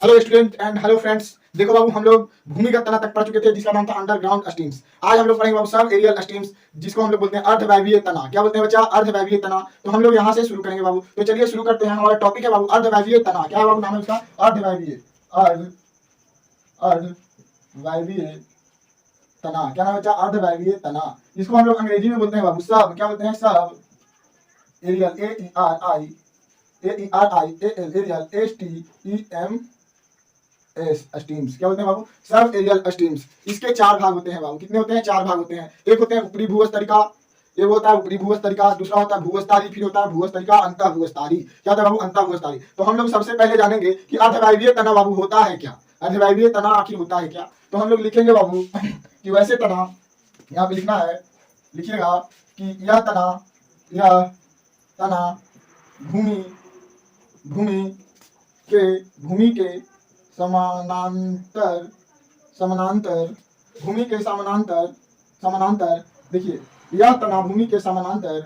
Hello student and hello friends. देखो बाबू, हम लोग भूमिगत तना तक पढ़ चुके थे जिसका नाम था अंडरग्राउंड स्टीम्स। आज हम लोग पढ़ेंगे बाबू सब एरियल स्टीम्स, जिसको हम लोग बोलते हैं अर्धवायवीय तना। क्या बोलते हैं बच्चा? अर्धवायवीय तना। तो हम लोग यहाँ से शुरू करेंगे बाबू। तो चलिए शुरू करते हैं। हमारा टॉपिक है बाबू अर्धवायवीय तना। क्या बाबू नाम है उसका? अर्धवायवीय। अर्ध अर्धवायवीय तना। क्या नाम है बच्चा? अर्धवायवीय तना। इसको हम लोग अंग्रेजी में बोलते हैं बाबू सब। क्या बोलते हैं? Sub aerial. Aerial STEM stems. क्या बोलते हैं बाबू? Sub aerial stems. इसके चार भाग होते हैं बाबू। कितने होते हैं? चार भाग होते हैं। एक होते हैं ऊपरी भूस्तरिका, एक होता है ऊपरी भूस्तरिका, दूसरा होता है भूस्तरी, फिर होता है भूस्तरिका अंतः भूस्तरी। क्या होता है बाबू? अंतः भूस्तरी। तो हम लोग सबसे पहले जानेंगे कि अर्धवायवीय तना बाबू होता है क्या। अर्धवायवीय तना आखिर होता है क्या? तो हम लोग लिखेंगे बाबू कि वैसे तना, यहाँ पे लिखना है, लिखिएगा कि यह तना भूमि भूमि भूमि के समानांतर समानांतर भूमि के समानांतर समानांतर देखिए, यह तना भूमि के समानांतर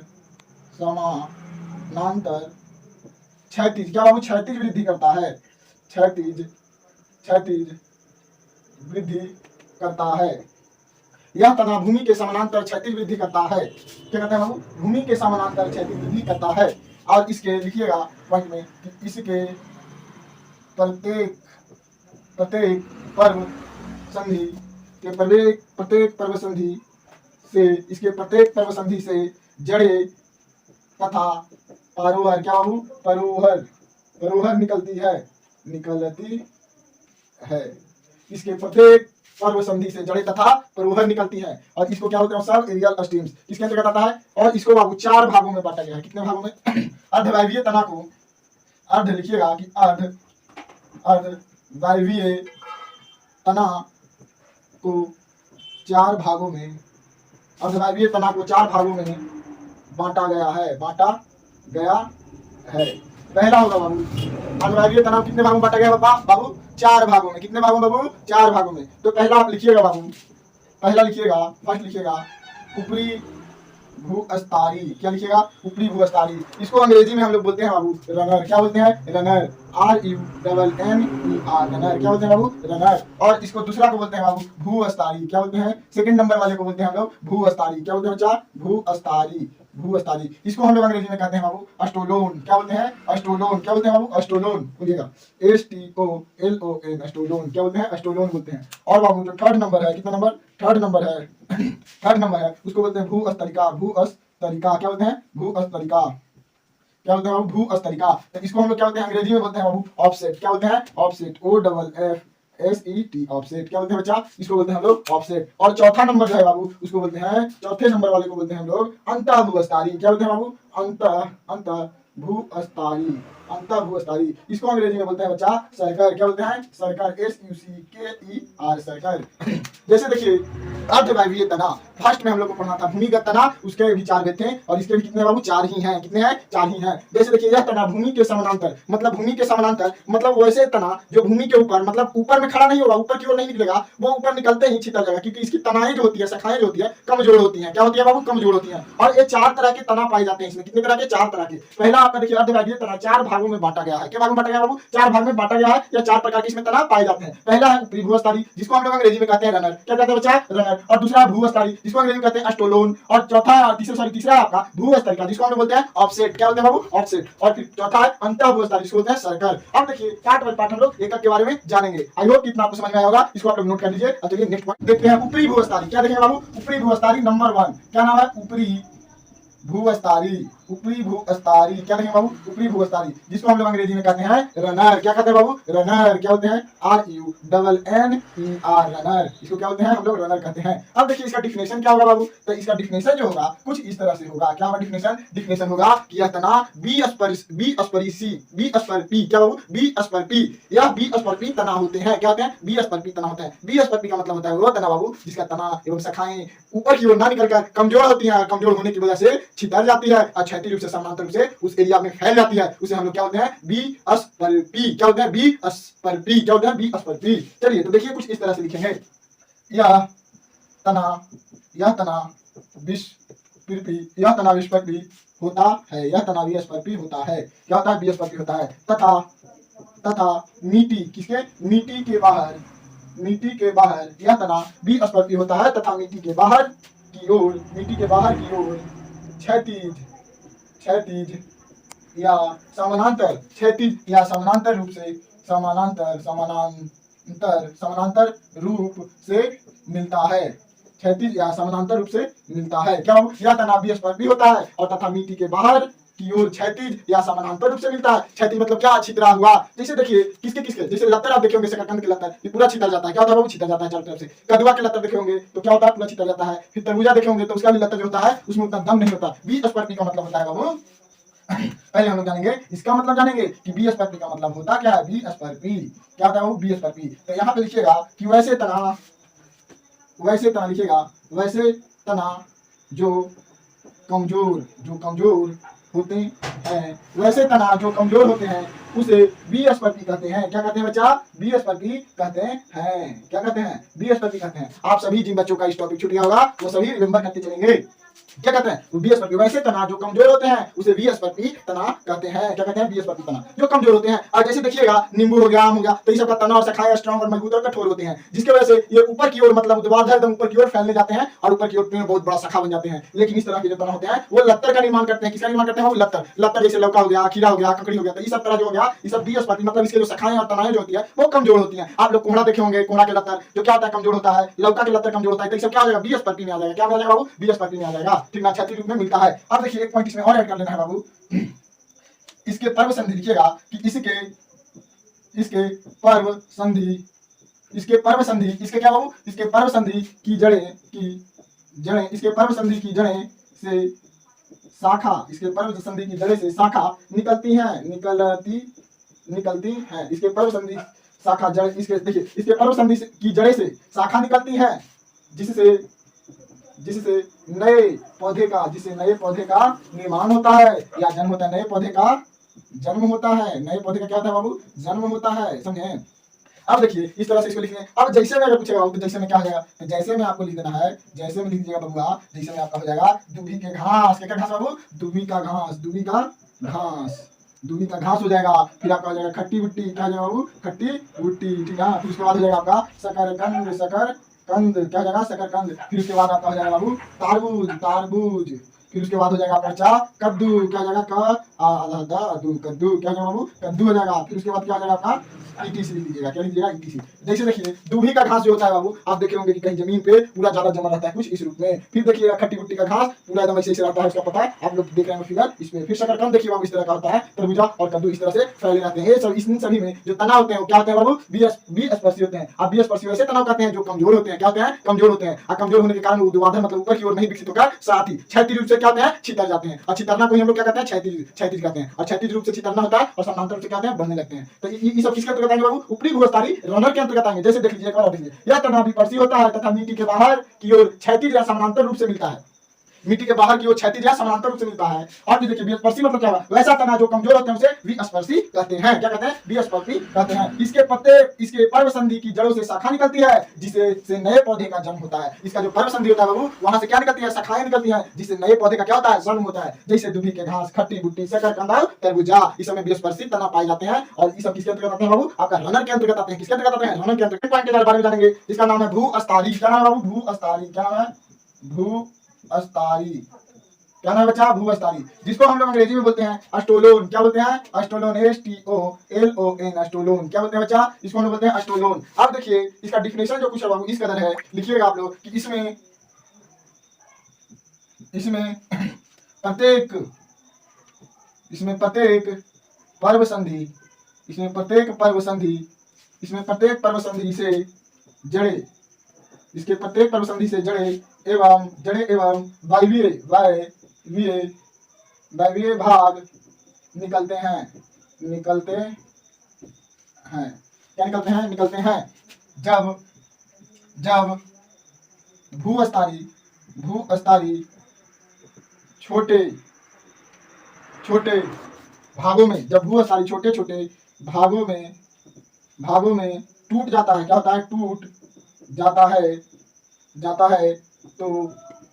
समानांतर क्षैतिज। क्या बाबू? क्षैतिज वृद्धि करता है। क्षैतिज क्षैतिज वृद्धि करता है। यह तना भूमि के समानांतर क्षैतिज वृद्धि करता है। क्या कहते हैं बाबू? भूमि के समानांतर क्षैतिज वृद्धि करता है। और इसके लिखिएगा पॉइंट में कि इसके प्रत्येक प्रत्येक पर्व संधि के प्रत्येक पर्व संधि से इसके प्रत्येक पर्व संधि से जड़े तथा पारोहर। क्या बाबू? परोहर परोहर निकलती है। इसके प्रत्येक पर्व संधि से जड़े तथा परोहर निकलती है। और इसको क्या बोलते हैं? सब एरियल स्टीम्स किसके अंतर्गत आता है। और इसको बाबू चार भागों में बांटा गया है। कितने भागों में? अर्धवायवीय तना को अर्ध लिखिएगा कि अर्धवायवीय तना को चार भागों में अर्धवायवीय तना को चार भागों में बांटा गया है। पहला होगा बाबू, अर्धवायवीय तना कितने भागों में बांटा गया बाबू? चार भागों में। कितने भागों में बाबू? चार भागों में। तो पहला आप लिखिएगा बाबू, फर्स्ट लिखिएगा ऊपरी भूस्तरी। क्या लिखिएगा? ऊपरी भूस्तरी। इसको अंग्रेजी में हम लोग बोलते हैं बाबू रनर। क्या बोलते हैं? रनर। RUNNER runner. क्या बोलते हैं बाबू? रनर। और इसको दूसरा को बोलते हैं बाबू भूस्तरी। क्या बोलते हैं? सेकंड नंबर वाले को बोलते हैं हम लोग भूस्तरी। क्या बोलते हैं बच्चा? भूस्तरी। इसको हम लोग अंग्रेजी में कहते हैं बाबू स्टोलोन। क्या बोलते हैं? स्टोलोन। क्या बोलते हैं बाबू? स्टोलोन। बोलिएगा STOLON स्टोलोन। क्या बोलते हैं? स्टोलोन बोलते हैं। और बाबू जो थर्ड नंबर है, कितना नंबर? थर्ड नंबर है थर्ड नंबर है, उसको बोलते हैं भूस्तरिका। क्या बोलते हैं? भूस्तरिका। क्या बोलते हैं बाबू? भूस्तरिका। तो इसको हम लोग क्या बोलते हैं? अंग्रेजी में बोलते हैं बाबू ऑफसेट। क्या बोलते हैं? ऑफसेट। OFFSET offset. क्या बोलते हैं बच्चा? इसको बोलते हैं हम लोग ऑफसेट। और चौथा नंबर जो है बाबू, उसको बोलते हैं, चौथे नंबर वाले को बोलते हैं हम लोग अंतः भूस्तरी। क्या बोलते हैं बाबू? अंतः भूस्तरी। अंतः भूस्तरी। इसको अंग्रेजी में बोलते हैं बच्चा सर्कल। क्या बोलते हैं? सर्कल। SUCKER circle. जैसे देखिए अर्धवायवीय तना, फर्स्ट में हम लोग को पढ़ना था भूमिगत तना, उसके भी चार भेद थे और इसके भी कितने बाबू? चार ही हैं। कितने हैं? चार ही हैं। जैसे देखिए यह तना भूमि के समानांतर, मतलब भूमि के समानांतर मतलब वैसे तना जो भूमि के ऊपर, मतलब ऊपर में खड़ा नहीं होगा, ऊपर की ओर नहीं निकलेगा, वो ऊपर निकलते ही छितर जाएगा, क्योंकि इसकी तनाएं जो होती है, शाखाएं जो होती है, कमजोर होती है। क्या होती है बाबू? कमजोर होती है। और ये चार तरह के तना पाए जाते हैं इसमें। कितने तरह के? चार तरह के। पहला आपका देखिए अर्धवायवीय तना चार भागों में बांटा गया है। क्या भागों में बांटा गया बाबू? चार भाग में बांटा गया है। या चार प्रकार के इसमें तना पाए जाते हैं। पहला है ऊपरी भूस्तरी, जिसको हम लोग अंग्रेजी में कहते हैं रनर। क्या कहते हैं बच्चा? रनर। और दूसरा भूस्तरी, जिसको अंग्रेजी में कहते हैं स्टोलोन। और तीसरा आपका भूस्तरिका, जिसको हम लोग बोलते हैं ऑफसेट। क्या बोलते हैं बाबू? ऑफसेट। और फिर चौथा है अंतः भूस्तरी, जिसको बोलते हैं सर्कल। अब देखिए पार्ट बाय पार्ट हम लोग एक एक के बारे में जानेंगे। आई होप कितना आपको समझ में आया होगा। इसको आप लोग नोट कर लीजिए। और चलिए नेक्स्ट पॉइंट देखते हैं, ऊपरी भूस्तरी। क्या देखेंगे बाबू? ऊपरी भूस्तरी नंबर 1। क्या नाम है? ऊपरी भूस्तरी। ऊपरी भूस्तरी। क्या देखेंगे बाबू? ऊपरी भूस्तरी, जिसको हम लोग अंग्रेजी में कहते हैं रनर। क्या कहते हैं बाबू? रनर। क्या बोलते हैं? RUNNER runner. इसको क्या बोलते हैं? हम लोग रनर कहते हैं। अब देखिए इसका डिफिनेशन क्या होगा बाबू? तो इसका डिफिनेशन जो होगा कुछ इस तरह से होगा। क्या होगा डिफिनेशन? डिफिनेशन होगा कि यह तना बीस्पर्पी। क्या बाबू? बीस्पर्पी। यह बीस्पर्पी तना होते हैं। क्या होते हैं? बीस्पर्पी तना होते हैं। बीस्पर्पी का मतलब होता है वो तना बाबू जिसका तना एवं शाखाएं ऊपर की ओर ना निकलकर कमजोर होती हैं। कमजोर होने की वजह से छितर जाती है और क्षैतिज रूप से समानांतर रूप से उस एरिया में फैल जाती है। उसे हम लोग क्या बोलते हैं? बीस्पर्पी। क्या बोलते हैं? बीस्पर्पी। क्या बोलते हैं? बीस्पर्पी। चलिए तो देखिए कुछ इस तरह से लिखेंगे, यह तना विस्पर्पी होता है। यह तना विस्पर्पी होता है। क्या होता है? विस्पर्पी होता है। तथा तथा मीटी किसके मीटी के बाहर यह तना बीस्पर्शी होता है तथा मीटी के बाहर की ओर क्षैतिज क्षैतिज या समानांतर रूप से समानांतर रूप से मिलता है। क्षैतिज या समानांतर रूप से मिलता है। क्यों? यह तना बीस्पर्शी होता है और तथा मीटी के बाहर की ओर क्षैतिज या समानांतर रूप से मिलता है। क्षैतिज मतलब क्या? छितरा हुआ। जैसे देखिए किसके जैसे लत्तर आप देखे होंगे, शकरकंद के लत्तर ये पूरा छितर जाता है। क्या होता है वो? छितर जाता है चारों तरफ से। कदुआ के लत्तर देखे होंगे तो क्या होता है? पूरा छितर जाता है। फिर तरबूजा देखे होंगे तो उसका भी लत्तर जो होता है उसमें उतना दम नहीं होता। बीस्पर्शी का मतलब होता है बाबू, पहले हम लोग जानेंगे इसका मतलब जानेंगे कि बीस्पर्शी का मतलब होता क्या है। बीस्पर्शी क्या होता है वो? बीस्पर्शी। तो यहाँ पे लिखिएगा कि वैसे तना लिखिएगा, वैसे तना जो कमजोर होते हैं, वैसे तना जो कमजोर होते हैं उसे बीस्पर्शी कहते हैं। क्या कहते हैं बच्चा? बीस्पर्शी कहते हैं। क्या कहते हैं? बीस्पर्शी कहते हैं। आप सभी जिन बच्चों का इस टॉपिक छूट गया होगा वो सभी रिमेंबर करते चलेंगे। क्या कहते हैं? बीस्पर्शी। वैसे तना जो कमजोर होते हैं उसे बीस्पर्शी तना कहते हैं। क्या कहते हैं? बीस्पर्शी तना जो कमजोर होते हैं। और जैसे देखिएगा नींबू हो गया, आम हो गया, तो ये सबका तना और शाखाएं स्ट्रांग और मजबूत और कठोर होते हैं, जिसकी वजह से ये ऊपर की ओर मतलब ऊर्ध्वाधर एकदम ऊपर की ओर फैलने जाते हैं और ऊपर की ओर पेड़ बहुत बड़ा शाखा बन जाते हैं। लेकिन इस तरह के जो तना होते हैं वो लत्तर का निर्माण करते हैं। किसका निर्माण करते हैं? वो लत्तर जैसे लौका हो गया, खीरा हो गया, ककड़ी हो गया, तो ये सब तरह जो हो गया ये सब बीस्पर्शी मतलब इसके जो शाखाएं और तनाएं जो होती है वो कमजोर होती हैं। आप लोग कोहड़ा देखे होंगे, कोहड़ा के लत्तर जो क्या होता है? कमजोर होता है। लौका के लत्तर कमजोर होता है। तो ये सब क्या हो जाएगा? बीस्पर्शी में आ जाएगा। क्या हो जाएगा बाबू? बीस्पर्शी में आ जाएगा। ठीक ना? क्षैतिज रूप में मिलता है। अब देखिए एक पॉइंट इसमें और ऐड कर लेना है बाबू, इसके पर्व संधि लिखिएगा कि इसके पर्व संधि इसके क्या बाबू? इसके पर्व संधि की जड़ें इसके पर्व संधि की जड़ें से शाखा निकलती हैं। इसके पर्व संधि शाखा जड़ इसके देखिए इसके पर्व संधि की जड़ें से शाखा निकलती है जिससे नए पौधे का निर्माण होता है या जन्म होता है। नए पौधे का क्या होता है बाबू? जन्म होता है। समझे? अब देखिए इस तरह से इसको लिखिए। अब जैसे में अगर पूछेगा तो जैसे में क्या हो जाएगा? तो जैसे में आपको लिख देना है, जैसे में लिख दीजिएगा बबुआ, जैसे में आपका हो जाएगा दूबी के घास। क्या घास बाबू? दूबी का घास हो जाएगा। फिर आपका हो जाएगा खट्टी बुट्टी। क्या हो जाएगा बाबू? खट्टी बुट्टी। ठीक है। फिर उसके बाद हो जाएगा आपका शकरकंद। क्या हो जाएगा? शकरकंद। फिर उसके बाद आपका हो जाएगा बाबू तारबूज। फिर उसके बाद हो जाएगा आपका कद्दू। क्या हो जाएगा? कद्दू। क्या हो जाएगा बाबू? कद्दू हो जाएगा। फिर उसके बाद क्या हो जाएगा आपका? ईटीसी लिख लीजिएगा। क्या लीजिएगा? ईटीसी। जैसे देखिए दूबी का घास जो होता है बाबू, आप देखे होंगे कि कहीं जमीन पे पूरा ज्यादा जमा रहता है कुछ इस रूप में। फिर देखिएगा खट्टी बुट्टी का घास पूरा एकदम ऐसे रहता है, उसका पता है, आप लोग देख रहे हैं फिगर इसमें। फिर शकरकंद देखिए बाबू इस तरह का होता है। तरबूजा और कद्दू इस तरह से फैले रहते हैं। सब इन सभी में जो तना होते हैं वो क्या होते हैं बाबू? बीस्पर्शी होते हैं। अब बीस्पर्शी वैसे तनाव कहते हैं जो कमजोर होते हैं। क्या होते हैं? कमजोर होते हैं। और कमजोर होने के कारण ऊर्ध्वाधर मतलब ऊपर की ओर नहीं विकसित होकर साथ ही क्षैतिज रूप से क्या होते हैं? छितर जाते हैं। और छितरना को हम लोग क्या कहते हैं? क्षैतिज कहते हैं। और क्षैतिज रूप से छितरना होता है और समानांतर रूप से क्या होते हैं? बढ़ने लगते हैं। तो ये सब किसके अंतर्गत आएंगे बाबू? ऊपरी भूमध्यसारी रनर के अंतर्गत आएंगे। जैसे देख लीजिए एक बार देखिए, यह तना बीस्पर्शी होता है तथा मीटी के बाहर की ओर क्षैतिज या समानांतर रूप से मिलता है। मिट्टी के बाहर की ओर क्षैतिज या समानांतर रूप से मिलता है। और भी देखिए बीस्पर्शी मतलब क्या है? वैसा तना जो कमजोर होते हैं उसे बीस्पर्शी कहते हैं। क्या कहते हैं? बीस्पर्शी कहते हैं। इसके पर्व संधि की जड़ों से शाखा निकलती है जिससे नए पौधे का जन्म होता है। इसका जो पर्व संधि होता है बाबू वहां से क्या निकलती है? शाखाएं निकलती है जिससे नए पौधे का क्या होता है? जन्म होता है। जैसे दूबी के घास, खट्टी बुट्टी, शकरकंद, तरबूजा, इस समय बीस्पर्शी तना पाए जाते हैं। और ये सब किसके अंतर्गत आते हैं बाबू? आपका रनर के अंतर्गत आते हैं। किसके अंतर्गत आते हैं? रनर के अंतर्गत। पॉइंट के बारे में जानेंगे जिसका नाम है भूअस्तारी। क्या नाम है बाबू? भूअस्तारी। क्या नाम है? भूअस्तारी। क्या नाम है बच्चा? भूअस्तारी, जिसको हम लोग अंग्रेजी में बोलते हैं अस्टोलोन। क्या बोलते हैं? अस्टोलोन। STOLON अस्टोलोन। क्या बोलते हैं बच्चा? इसको हम लोग बोलते हैं अस्टोलोन। अब देखिए इसका डिफिनेशन जो कुछ है बाबू इस कदर है, लिखिएगा आप लोग कि इसमें प्रत्येक पर्व संधि से जड़े इसके प्रत्येक पर्व संधि से जड़े एवं वायवीय भाग निकलते हैं। क्या निकलते हैं? जब भूअस्तारी छोटे भागों में, जब भूअस्तारी छोटे भागों में टूट जाता है। क्या होता है? टूट जाता है तो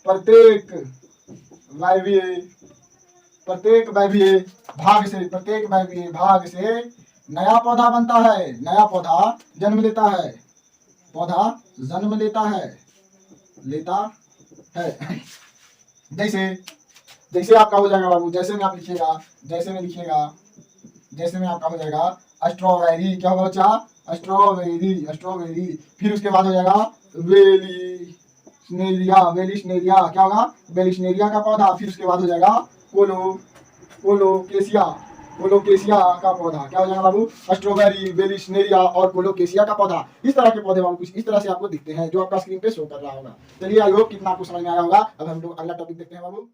प्रत्येक वायवीय भाग से नया पौधा बनता है, नया पौधा जन्म लेता है, पौधा जन्म लेता है। जैसे जैसे आपका हो जाएगा बाबू, जैसे में आप लिखिएगा, जैसे में आपका हो जाएगा स्ट्रॉबेरी। क्या होगा बच्चा? स्ट्रॉबेरी। फिर उसके बाद हो जाएगा वेलिस्नेरिया। क्या होगा? वेलिस्नेरिया का पौधा। फिर उसके बाद हो जाएगा कोलोकेशिया का पौधा। क्या हो जाएगा बाबू? स्ट्रॉबेरी, वेलिस्नेरिया और कोलोकेशिया का पौधा। इस तरह के पौधे बाबू कुछ इस तरह से आपको दिखते हैं, जो आपका स्क्रीन पे शो कर रहा होगा। चलिए, आई होप कितना आपको समझ में आया होगा। अब हम लोग अगला टॉपिक देखते हैं बाबू।